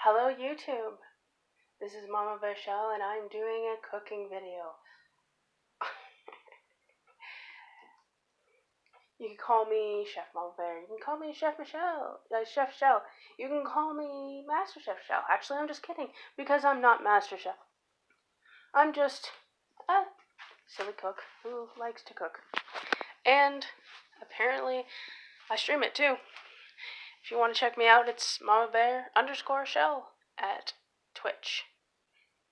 Hello YouTube, this is Mama Bashel and I'm doing a cooking video. You can call me Chef Mama Bear, you can call me Chef Shell, you can call me Master Chef Shell. Actually, I'm just kidding, because I'm not Master Chef. I'm just a silly cook who likes to cook. And apparently, I stream it too. If you want to check me out, it's Mama Bear _Shell at Twitch.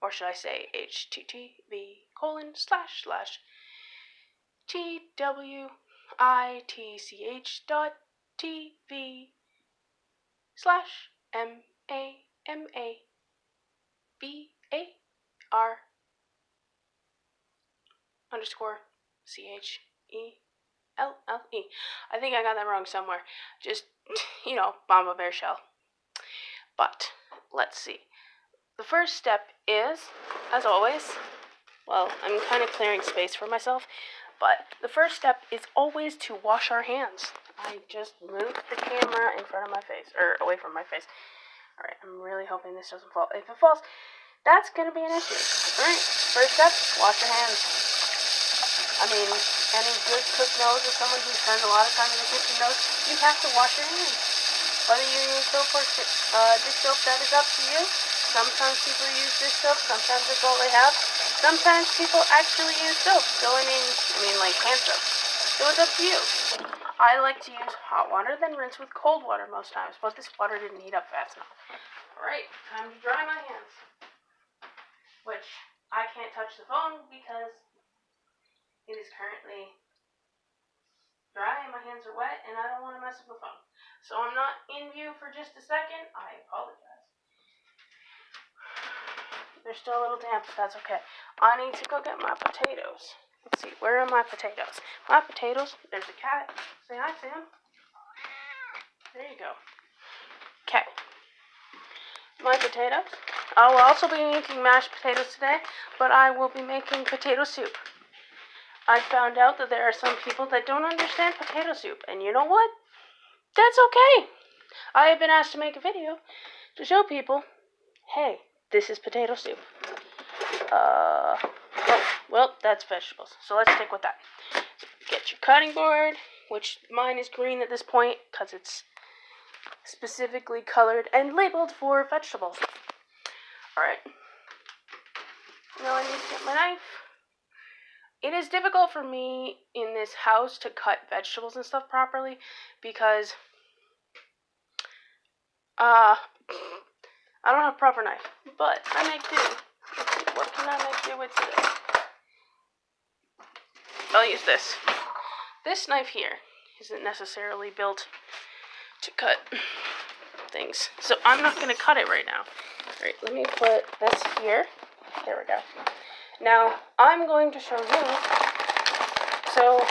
Or should I say http://twitch.tv/MAMA_BAR_CHELLE. I think I got that wrong somewhere. Just, Mama Bear Shell. But, let's see. The first step is, as always, well, I'm kind of clearing space for myself, but the first step is always to wash our hands. I just moved the camera in front of my face, or away from my face. Alright, I'm really hoping this doesn't fall. If it falls, that's going to be an issue. Alright, first step, wash your hands. I mean, any good cook knows, or someone who spends a lot of time in the kitchen knows, you have to wash your hands. Whether you use soap or dish soap, that is up to you. Sometimes people use dish soap, sometimes that's all they have. Sometimes people actually use soap, so I mean like hand soap. So it's up to you. I like to use hot water, then rinse with cold water most times, but this water didn't heat up fast enough. Alright, time to dry my hands. Which, I can't touch the phone because it is currently dry and my hands are wet and I don't want to mess with the phone. So I'm not in view for just a second. I apologize. They're still a little damp, but that's okay. I need to go get my potatoes. Let's see, where are my potatoes? My potatoes, there's a cat. Say hi, Sam. There you go. Okay. My potatoes. I will also be making mashed potatoes today, but I will be making potato soup. I found out that there are some people that don't understand potato soup, and you know what? That's okay. I have been asked to make a video to show people, hey, this is potato soup. Well, that's vegetables. So let's stick with that. Get your cutting board, which mine is green at this point because it's specifically colored and labeled for vegetables. Alright. Now I need to get my knife. It is difficult for me in this house to cut vegetables and stuff properly because I don't have a proper knife, but I make do. Let's see, what can I make do with today? I'll use this. This knife here isn't necessarily built to cut things, so I'm not going to cut it right now. Alright, let me put this here. There we go. Now, I'm going to show you. So,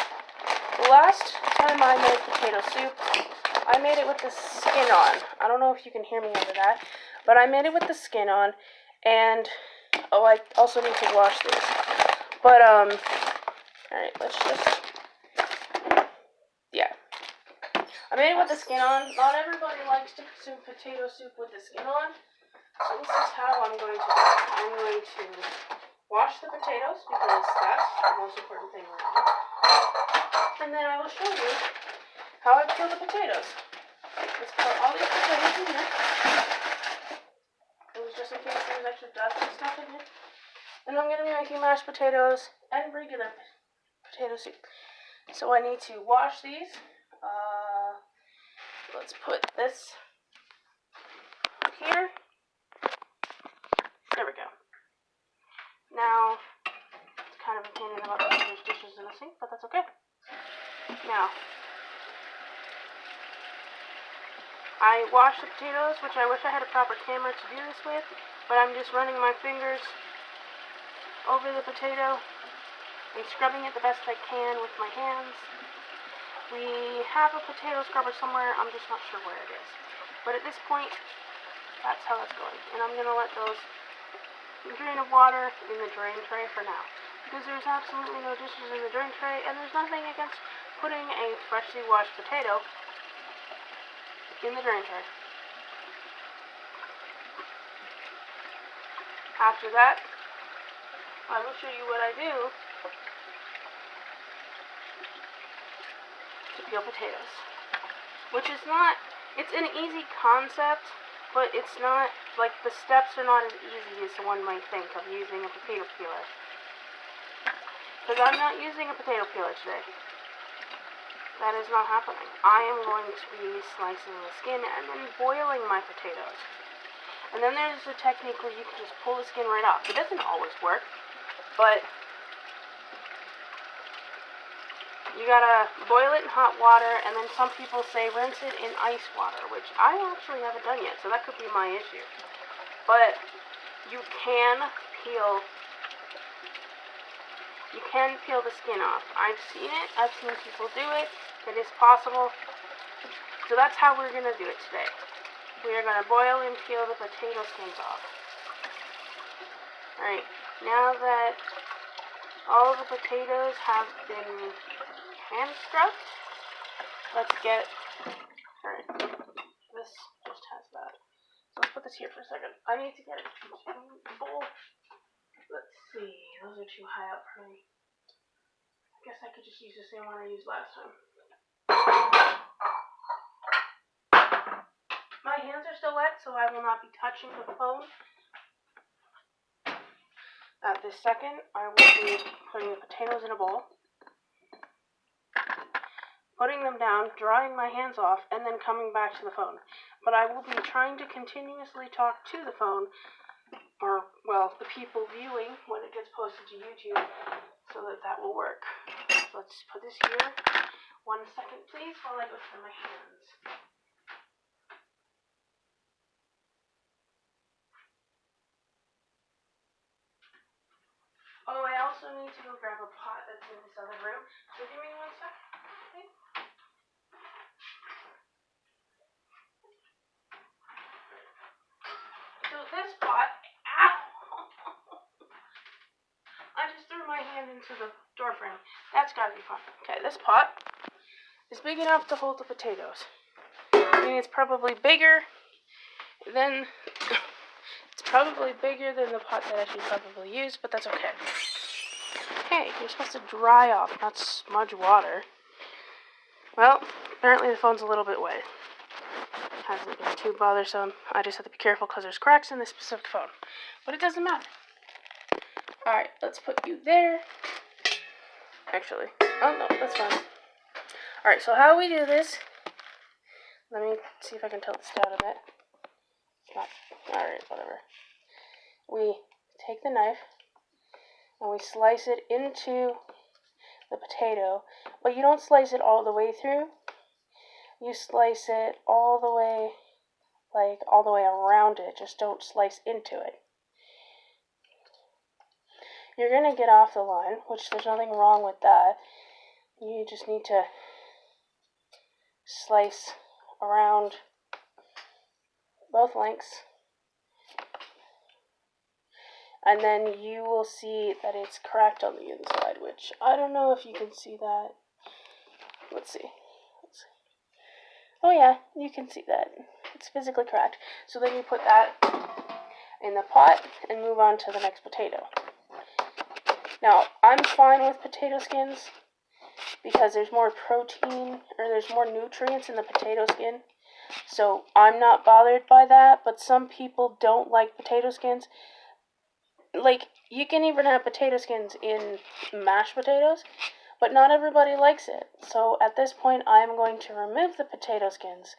the last time I made potato soup, I made it with the skin on. I don't know if you can hear me under that, but I made it with the skin on, and, oh, I also need to wash these. But, alright, let's just, yeah. I made it with the skin on. Not everybody likes to consume potato soup with the skin on, so this is how I'm going to do it. I'm going to wash the potatoes, because that's the most important thing right now. And then I will show you how I peel the potatoes. Let's put all these potatoes in here. It was just in case there was extra dust and stuff in here. And I'm going to be making mashed potatoes and regular potato soup. So I need to wash these. Let's put this here. There we go. Now, it's kind of a pain in the butt because there's dishes in the sink, but that's okay. Now, I wash the potatoes, which I wish I had a proper camera to do this with, but I'm just running my fingers over the potato and scrubbing it the best I can with my hands. We have a potato scrubber somewhere, I'm just not sure where it is. But at this point, that's how it's going. And I'm going to let those drain of water in the drain tray for now. Because there's absolutely no dishes in the drain tray, and there's nothing against putting a freshly washed potato in the drain tray. After that, I will show you what I do to peel potatoes. Which is not, it's an easy concept, but it's not, like, the steps are not as easy as one might think of using a potato peeler. Because I'm not using a potato peeler today. That is not happening. I am going to be slicing the skin and then boiling my potatoes. And then there's a technique where you can just pull the skin right off. It doesn't always work, but you gotta boil it in hot water, and then some people say rinse it in ice water, which I actually haven't done yet, so that could be my issue. But you can peel the skin off. I've seen it. I've seen people do it. It is possible. So that's how we're gonna do it today. We are gonna boil and peel the potato skins off. Alright, now that all the potatoes have been hand scrubbed, let's get, alright, this just has that. So let's put this here for a second. I need to get a bowl. Let's see, those are too high up for me. I guess I could just use the same one I used last time. My hands are still wet, so I will not be touching the phone. At this second, I will be putting the potatoes in a bowl, putting them down, drying my hands off, and then coming back to the phone. But I will be trying to continuously talk to the phone, or, well, the people viewing when it gets posted to YouTube, so that will work. Let's put this here. 1 second, please, while I go through my hands. Oh, I also need to go grab a pot that's in this other room. So give me 1 second, okay? So this pot, ow! I just threw my hand into the door frame. That's gotta be fun. Okay, this pot is big enough to hold the potatoes. I mean, it's probably bigger than the pot that I should probably use, but that's okay. Hey, you're supposed to dry off, not smudge water. Well, apparently the phone's a little bit wet. Hasn't been too bothersome. I just have to be careful because there's cracks in this specific phone. But it doesn't matter. Alright, let's put you there. Actually, oh no, that's fine. Alright, so how we do this, let me see if I can tilt this down a bit. Alright, whatever. We take the knife and we slice it into the potato, but you don't slice it all the way through. You slice it all the way around it. Just don't slice into it. You're going to get off the line, which there's nothing wrong with that. You just need to slice around both lengths. And then you will see that it's cracked on the inside, which I don't know if you can see that. Let's see. Oh yeah, you can see that. It's physically cracked. So then you put that in the pot and move on to the next potato. Now, I'm fine with potato skins because there's more protein, or there's more nutrients in the potato skin. So I'm not bothered by that, but some people don't like potato skins. Like, you can even have potato skins in mashed potatoes, but not everybody likes it. So at this point, I'm going to remove the potato skins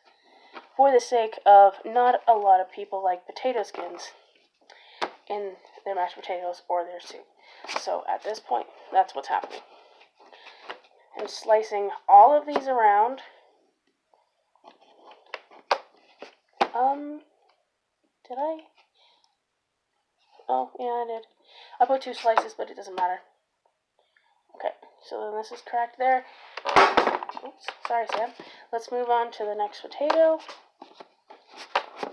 for the sake of not a lot of people like potato skins in their mashed potatoes or their soup. So at this point, that's what's happening. I'm slicing all of these around. Did I? Oh, yeah, I did. I put 2 slices, but it doesn't matter. Okay, so then this is cracked there. Oops, sorry, Sam. Let's move on to the next potato.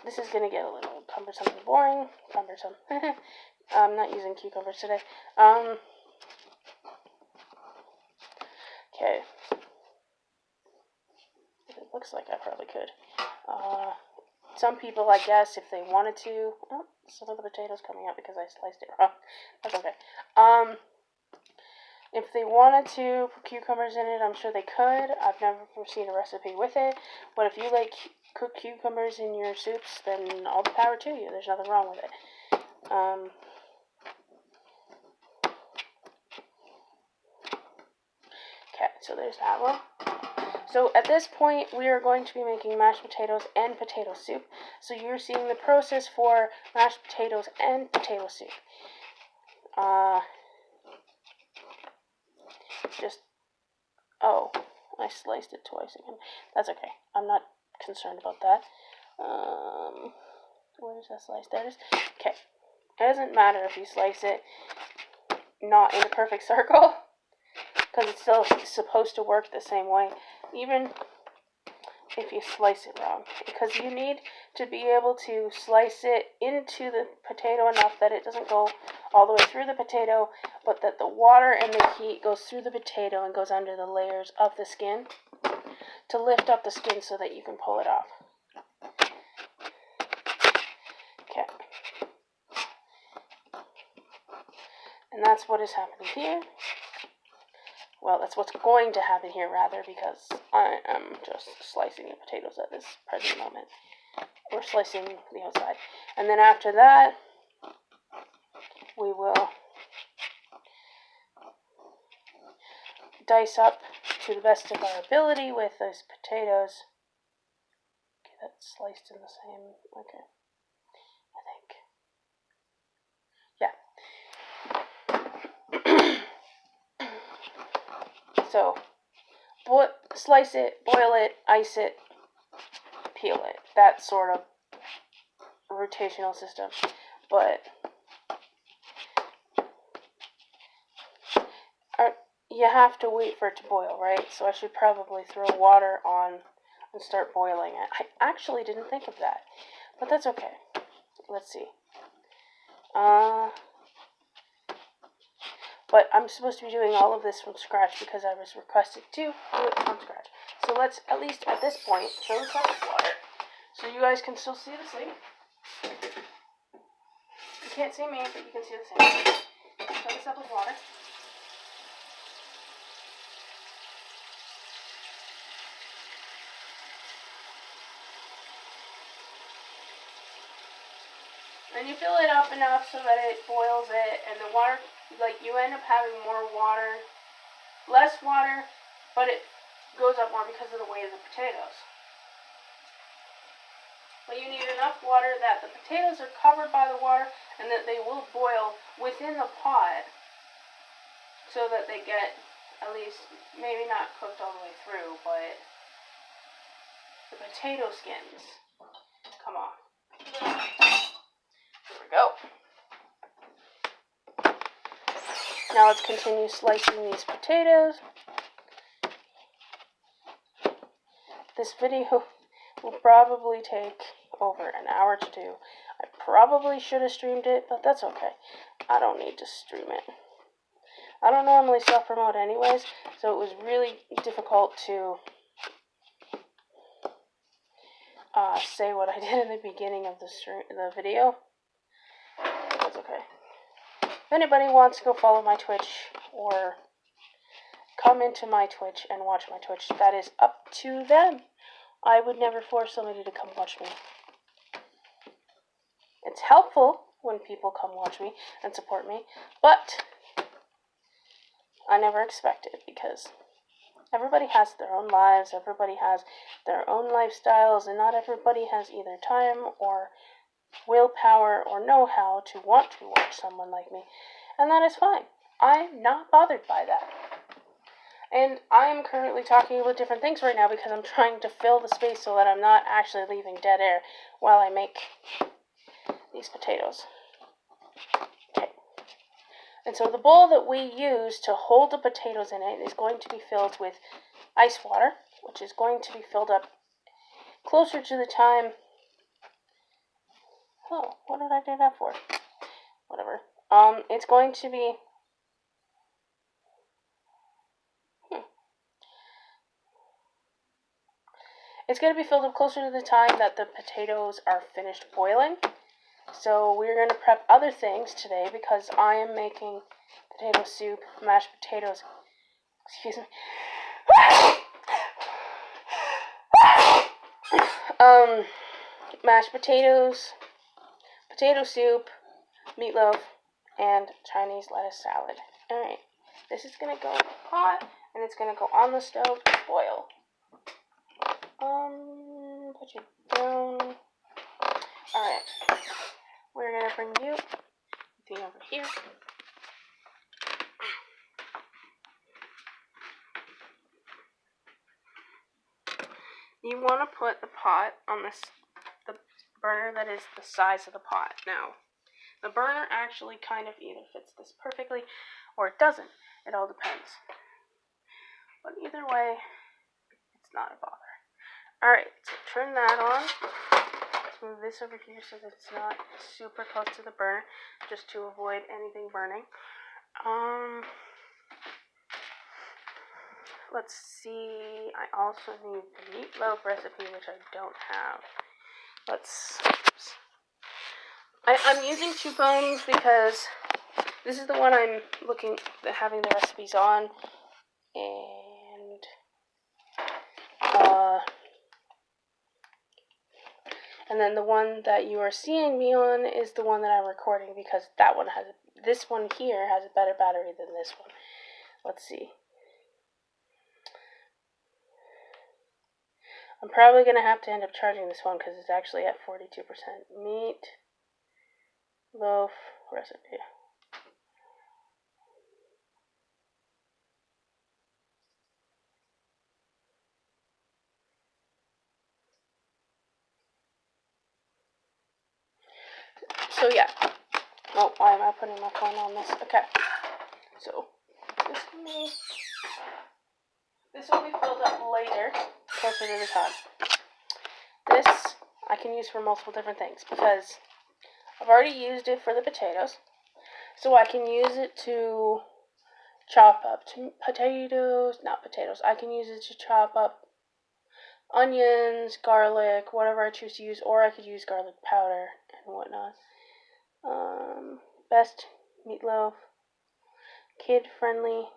This is going to get a little cumbersome and boring. Cumbersome. I'm not using cucumbers today. Okay. It looks like I probably could. Some people, I guess, if they wanted to... Oh, some of the potatoes coming out because I sliced it wrong. That's okay. If they wanted to put cucumbers in it, I'm sure they could. I've never seen a recipe with it. But if you like cooked cucumbers in your soups, then all the power to you. There's nothing wrong with it. Okay, so there's that one. So at this point, we are going to be making mashed potatoes and potato soup. So you're seeing the process for mashed potatoes and potato soup. I sliced it twice again. That's okay. I'm not concerned about that. Where's that slice? There it is. Okay. It doesn't matter if you slice it not in a perfect circle, because it's still supposed to work the same way, even if you slice it wrong, because you need to be able to slice it into the potato enough that it doesn't go all the way through the potato, but that the water and the heat goes through the potato and goes under the layers of the skin to lift up the skin so that you can pull it off. Okay. And that's what is happening here. Well, that's what's going to happen here, rather, because I am just slicing the potatoes at this present moment. We're slicing the outside. And then after that, we will dice up to the best of our ability with those potatoes. Okay, that's sliced in the same, okay, I think. Yeah. So, slice it, boil it, ice it, peel it. That sort of rotational system. But you have to wait for it to boil, right? So I should probably throw water on and start boiling it. I actually didn't think of that, but that's okay. Let's see. But I'm supposed to be doing all of this from scratch because I was requested to do it from scratch. So let's, at least at this point, fill this up with water so you guys can still see the sink. You can't see me, but you can see the sink. Fill this up with water. And you fill it up enough so that it boils it, and the water, like, you end up having more water, less water, but it goes up more because of the weight of the potatoes. But you need enough water that the potatoes are covered by the water and that they will boil within the pot so that they get, at least, maybe not cooked all the way through, but the potato skins come off. There we go. Now let's continue slicing these potatoes. This video will probably take over an hour to do. I probably should have streamed it, but that's okay. I don't need to stream it. I don't normally self-promote anyways, so it was really difficult to say what I did in the beginning of the video. That's okay. If anybody wants to go follow my Twitch or come into my Twitch and watch my Twitch, that is up to them. I would never force somebody to come watch me. It's helpful when people come watch me and support me, but I never expect it because everybody has their own lives, everybody has their own lifestyles, and not everybody has either time or willpower or know-how to want to watch someone like me, and that is fine. I'm not bothered by that. And I am currently talking about different things right now because I'm trying to fill the space so that I'm not actually leaving dead air while I make these potatoes. Okay. And so the bowl that we use to hold the potatoes in it is going to be filled with ice water, which is going to be filled up closer to the time. Oh, what did I do that for? Whatever. It's going to be It's going to be filled up closer to the time that the potatoes are finished boiling. So we're going to prep other things today because I am making potato soup, mashed potatoes. Excuse me. Mashed potatoes, potato soup, meatloaf, and Chinese lettuce salad. Alright, this is going to go in the pot, and it's going to go on the stove to boil. Put you down. Alright, we're going to bring you over here. You want to put the pot on the burner that is the size of the pot. Now, the burner actually kind of either fits this perfectly or it doesn't. It all depends. But either way, it's not a bother. Alright, so turn that on. Let's move this over here so that it's not super close to the burner, just to avoid anything burning. Let's see, I also need the meatloaf recipe, which I don't have. I'm using 2 phones because this is the one I'm having the recipes on, and then the one that you are seeing me on is the one that I'm recording because this one here has a better battery than this one. Let's see. I'm probably going to have to end up charging this one because it's actually at 42%. Meat loaf recipe. So yeah. Oh, why am I putting my phone on this? Okay. So this will be filled up later, closer to the time. This I can use for multiple different things because I've already used it for the potatoes. So I can use it to chop up I can use it to chop up onions, garlic, whatever I choose to use, or I could use garlic powder and whatnot. Best meatloaf, kid-friendly,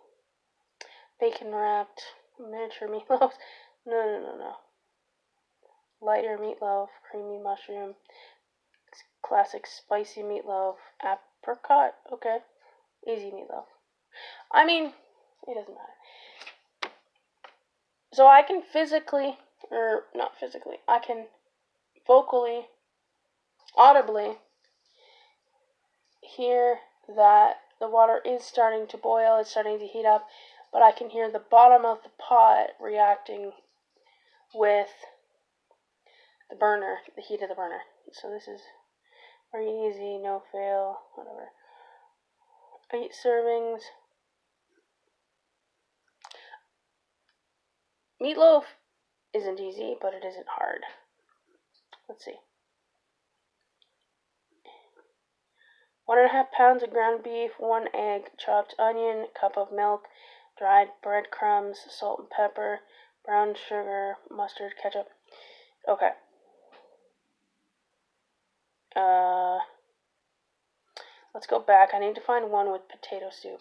bacon-wrapped, miniature meatloaf. No. Lighter meatloaf, creamy mushroom, classic spicy meatloaf, apricot, okay, easy meatloaf. I mean, it doesn't matter. So I can I can vocally, audibly hear that the water is starting to boil, it's starting to heat up, but I can hear the bottom of the pot reacting with the burner, the heat of the burner. So this is very easy, no fail, whatever. 8 servings. Meatloaf isn't easy, but it isn't hard. Let's see. 1.5 pounds of ground beef, 1 egg, chopped onion, cup of milk, dried breadcrumbs, salt and pepper, brown sugar, mustard, ketchup. Okay. Let's go back. I need to find one with potato soup.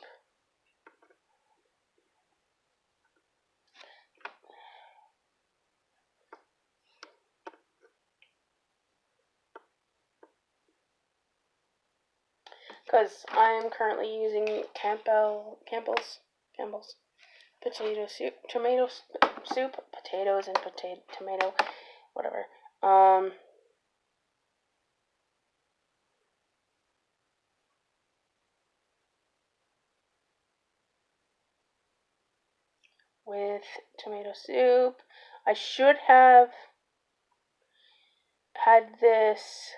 Because I'm currently using Campbell's potato soup, potatoes and tomato, whatever. With tomato soup. I should have had this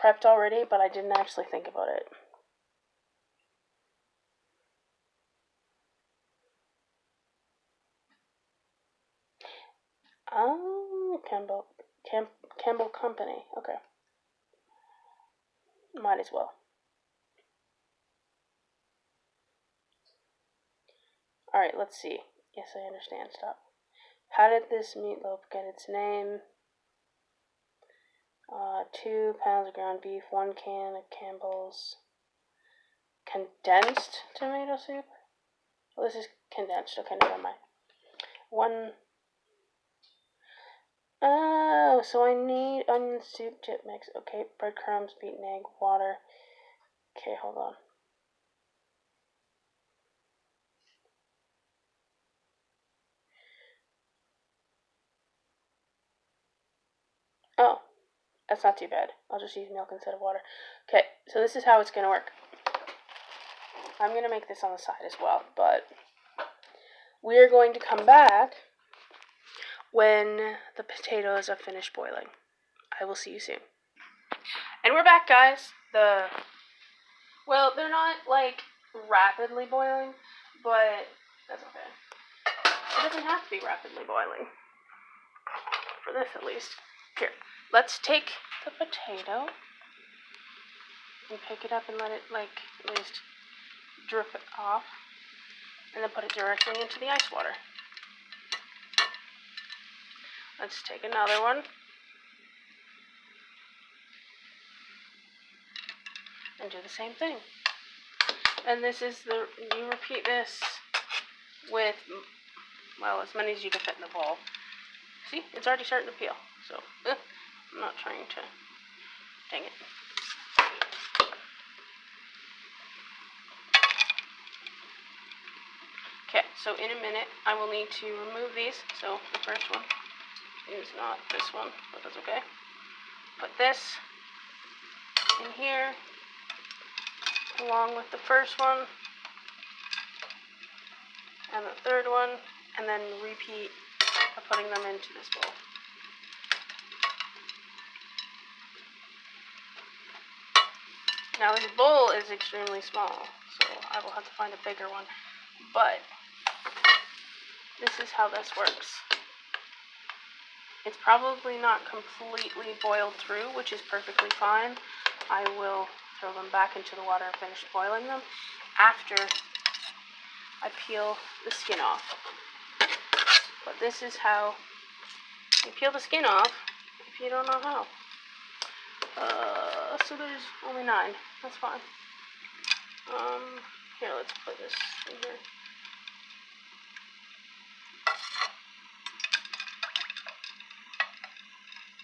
prepped already, but I didn't actually think about it. Oh, Campbell Company. Okay. Might as well. Alright, let's see. Yes, I understand. Stop. How did this meatloaf get its name? 2 pounds of ground beef, 1 can of Campbell's condensed tomato soup. Well, this is condensed. Okay, never mind. 1. Oh, so I need onion soup chip mix. Okay, breadcrumbs, beaten egg, water. Okay, hold on. Oh, that's not too bad. I'll just use milk instead of water. Okay, so this is how it's going to work. I'm going to make this on the side as well, but we're going to come back when the potatoes are finished boiling. I will see you soon. And we're back, guys. Well, they're not, like, rapidly boiling, but that's okay. It doesn't have to be rapidly boiling. For this, at least. Here, let's take the potato and pick it up and let it, like, at least drip it off. And then put it directly into the ice water. Let's take another one. And do the same thing. And this is you repeat this with, well, as many as you can fit in the bowl. See, it's already starting to peel. So, I'm not trying to, dang it. Okay, so in a minute, I will need to remove these. So the first one is not this one, but that's okay. Put this in here, along with the first one, and the third one, and then repeat by putting them into this bowl. Now this bowl is extremely small, so I will have to find a bigger one, but this is how this works. It's probably not completely boiled through, which is perfectly fine. I will throw them back into the water and finish boiling them after I peel the skin off. But this is how you peel the skin off if you don't know how. So there's only 9. That's fine. Here, let's put this in here.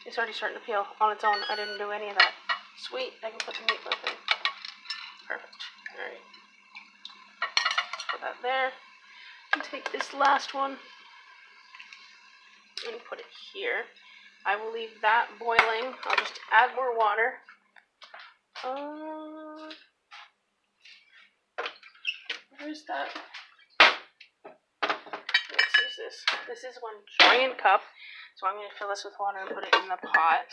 It's already starting to peel on its own. I didn't do any of that. Sweet, I can put the meatloaf in. Perfect. Alright. Put that there. And take this last one and put it here. I will leave that boiling. I'll just add more water. Where's that? Let's use this. This is 1 giant cup. So I'm going to fill this with water and put it in the pot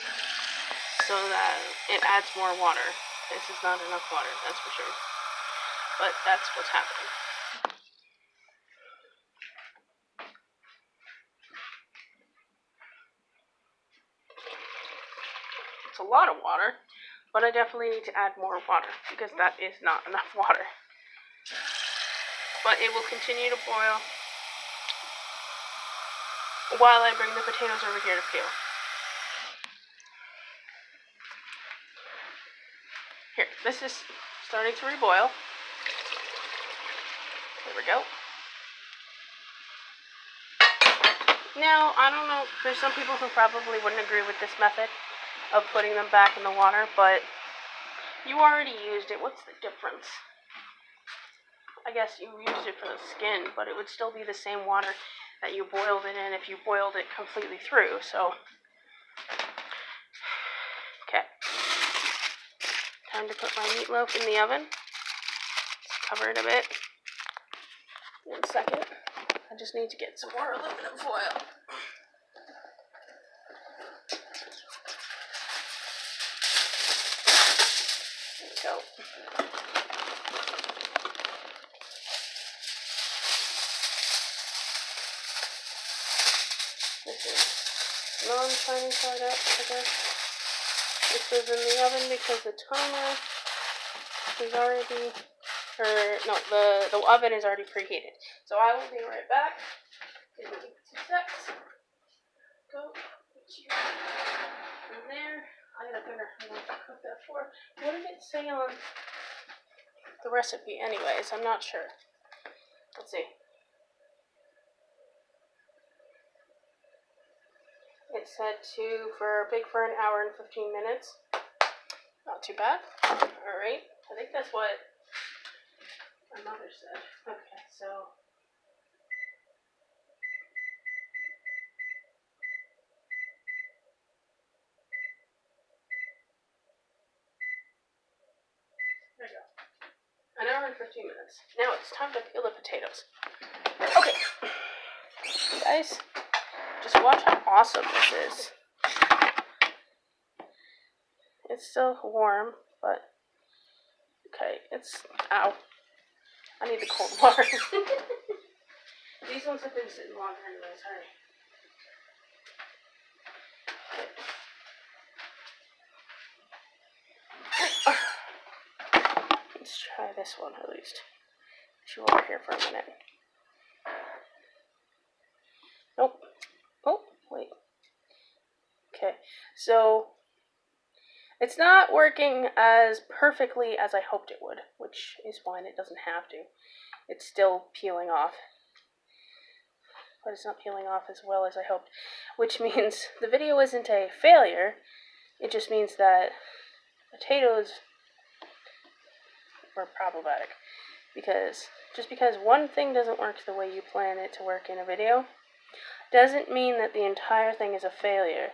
so that it adds more water. This is not enough water, that's for sure. But that's what's happening. It's a lot of water, but I definitely need to add more water because that is not enough water. But it will continue to boil while I bring the potatoes over here to peel. Here, this is starting to reboil. There we go. Now, I don't know, there's some people who probably wouldn't agree with this method of putting them back in the water, but you already used it. What's the difference? I guess you used it for the skin, but it would still be the same water that you boiled it in if you boiled it completely through, so. Okay. Time to put my meatloaf in the oven. Let's cover it a bit. 1 second. I just need to get some more aluminum foil. There we go. This is non-shiny side up, I guess. This is in the oven because the timer is already, the oven is already preheated. So I will be right back. Give me 2 seconds. Go. Put you in there. I gotta figure out how to cook that for. What did it say on the recipe anyways? I'm not sure. Let's see. It said for an hour and 15 minutes. Not too bad. Alright. I think that's what my mother said. Okay, so there you go. An hour and 15 minutes. Now it's time to peel the potatoes. Okay. Guys, just watch how awesome this is. It's still warm, but okay, ow. I need the cold water. These ones have been sitting longer anyway, sorry. Let's try this one at least. She's over here for a minute. Nope. Oh, wait. Okay, so it's not working as perfectly as I hoped it would, which is fine, it doesn't have to. It's still peeling off. But it's not peeling off as well as I hoped, which means the video isn't a failure. It just means that potatoes were problematic. Because just because one thing doesn't work the way you plan it to work in a video, doesn't mean that the entire thing is a failure.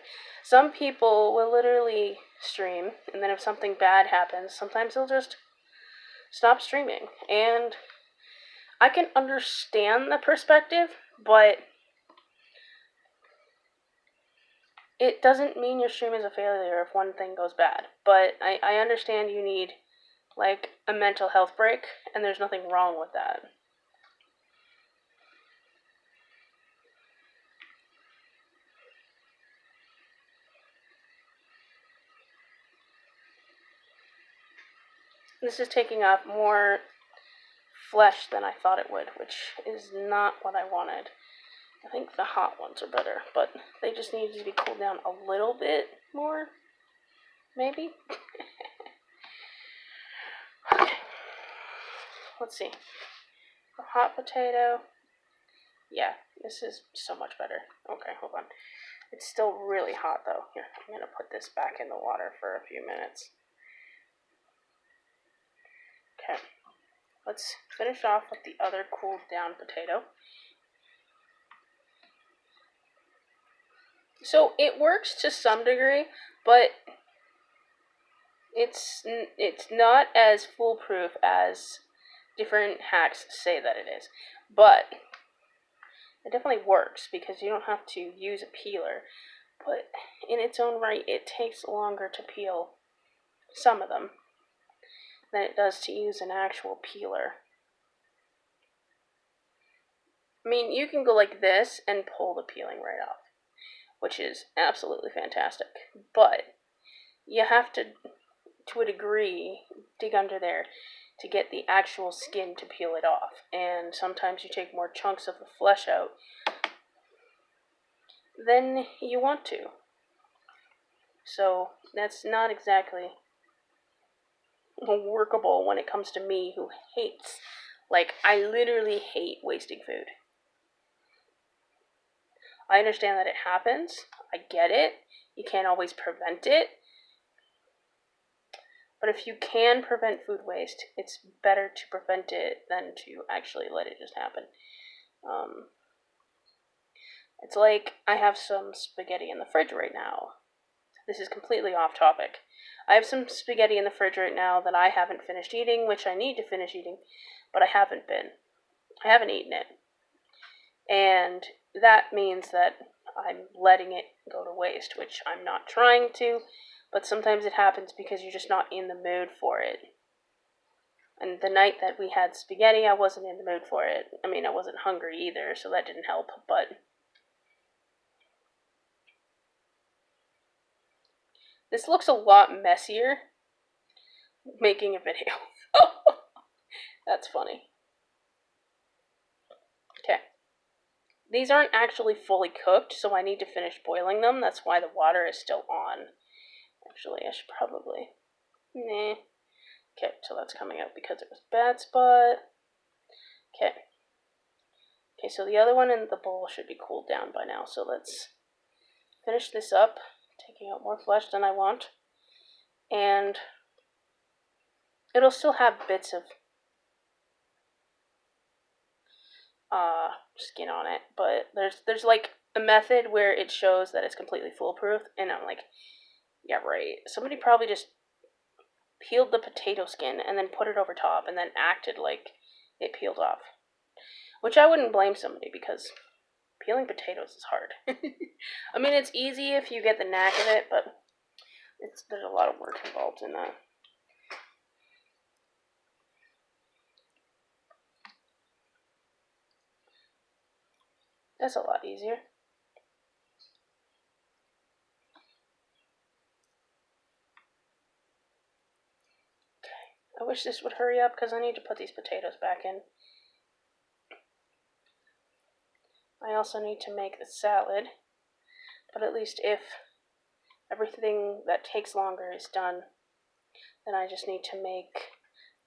Some people will literally stream, and then if something bad happens, sometimes they'll just stop streaming. And I can understand the perspective, but it doesn't mean your stream is a failure if one thing goes bad. But I understand you need, like, a mental health break, and there's nothing wrong with that. This is taking off more flesh than I thought it would, which is not what I wanted. I think the hot ones are better, but they just need to be cooled down a little bit more, maybe? Okay, let's see. A hot potato. Yeah, this is so much better. Okay, hold on. It's still really hot, though. Here, I'm going to put this back in the water for a few minutes. Okay, let's finish off with the other cooled down potato. So it works to some degree, but it's not as foolproof as different hacks say that it is. But it definitely works because you don't have to use a peeler. But in its own right, it takes longer to peel some of them than it does to use an actual peeler. I mean, you can go like this and pull the peeling right off, which is absolutely fantastic. But you have to a degree, dig under there to get the actual skin to peel it off. And sometimes you take more chunks of the flesh out than you want to. So that's not exactly workable when it comes to me who hates, like, I literally hate wasting food. I understand that it happens. I get it. You can't always prevent it. But if you can prevent food waste, it's better to prevent it than to actually let it just happen. It's like I have some spaghetti in the fridge right now. This is completely off topic. I have some spaghetti in the fridge right now that I haven't finished eating, which I need to finish eating, but I haven't eaten it. And that means that I'm letting it go to waste, which I'm not trying to, but sometimes it happens because you're just not in the mood for it. And the night that we had spaghetti, I wasn't in the mood for it. I mean, I wasn't hungry either, so that didn't help, but this looks a lot messier making a video. That's funny. Okay. These aren't actually fully cooked, so I need to finish boiling them. That's why the water is still on. Actually, I should probably... Nah. Okay, so that's coming out because it was a bad spot. Okay. Okay, so the other one in the bowl should be cooled down by now. So let's finish this up, taking out more flesh than I want. And it'll still have bits of skin on it, but there's like a method where it shows that it's completely foolproof, and I'm like, yeah, right. Somebody probably just peeled the potato skin and then put it over top and then acted like it peeled off. Which I wouldn't blame somebody, because peeling potatoes is hard. I mean, it's easy if you get the knack of it, but there's a lot of work involved in that. That's a lot easier. I wish this would hurry up because I need to put these potatoes back in. I also need to make the salad, but at least if everything that takes longer is done, then I just need to make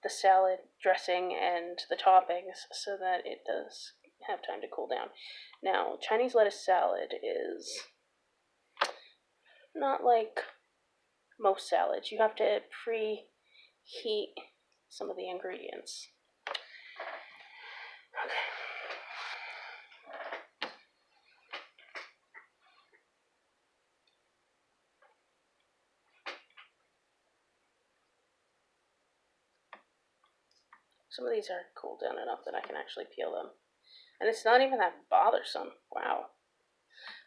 the salad dressing and the toppings so that it does have time to cool down. Now, Chinese lettuce salad is not like most salads. You have to preheat some of the ingredients. Okay. Some of these are cooled down enough that I can actually peel them. And it's not even that bothersome. Wow.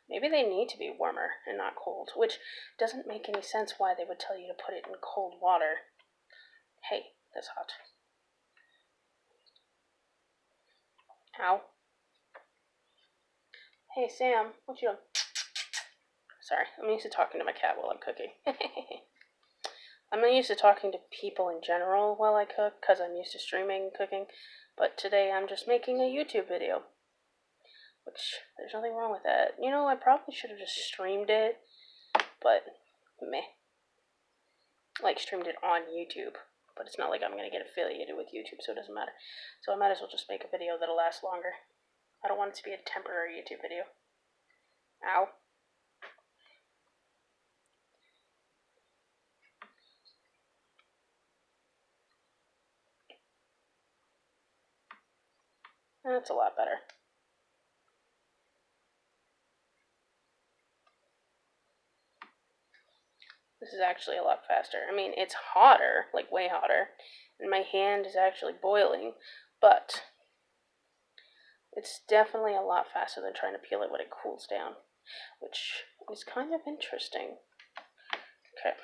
Maybe they need to be warmer and not cold, which doesn't make any sense why they would tell you to put it in cold water. Hey, that's hot. Ow. Hey, Sam, what you doing? Sorry, I'm used to talking to my cat while I'm cooking. I'm not used to talking to people in general while I cook, because I'm used to streaming cooking, but today I'm just making a YouTube video. Which, there's nothing wrong with that. You know, I probably should have just streamed it, but meh. Like, streamed it on YouTube. But it's not like I'm going to get affiliated with YouTube, so it doesn't matter. So I might as well just make a video that'll last longer. I don't want it to be a temporary YouTube video. Ow. That's a lot better. This is actually a lot faster. I mean, it's hotter, like way hotter, and my hand is actually boiling, but it's definitely a lot faster than trying to peel it when it cools down, which is kind of interesting. Okay.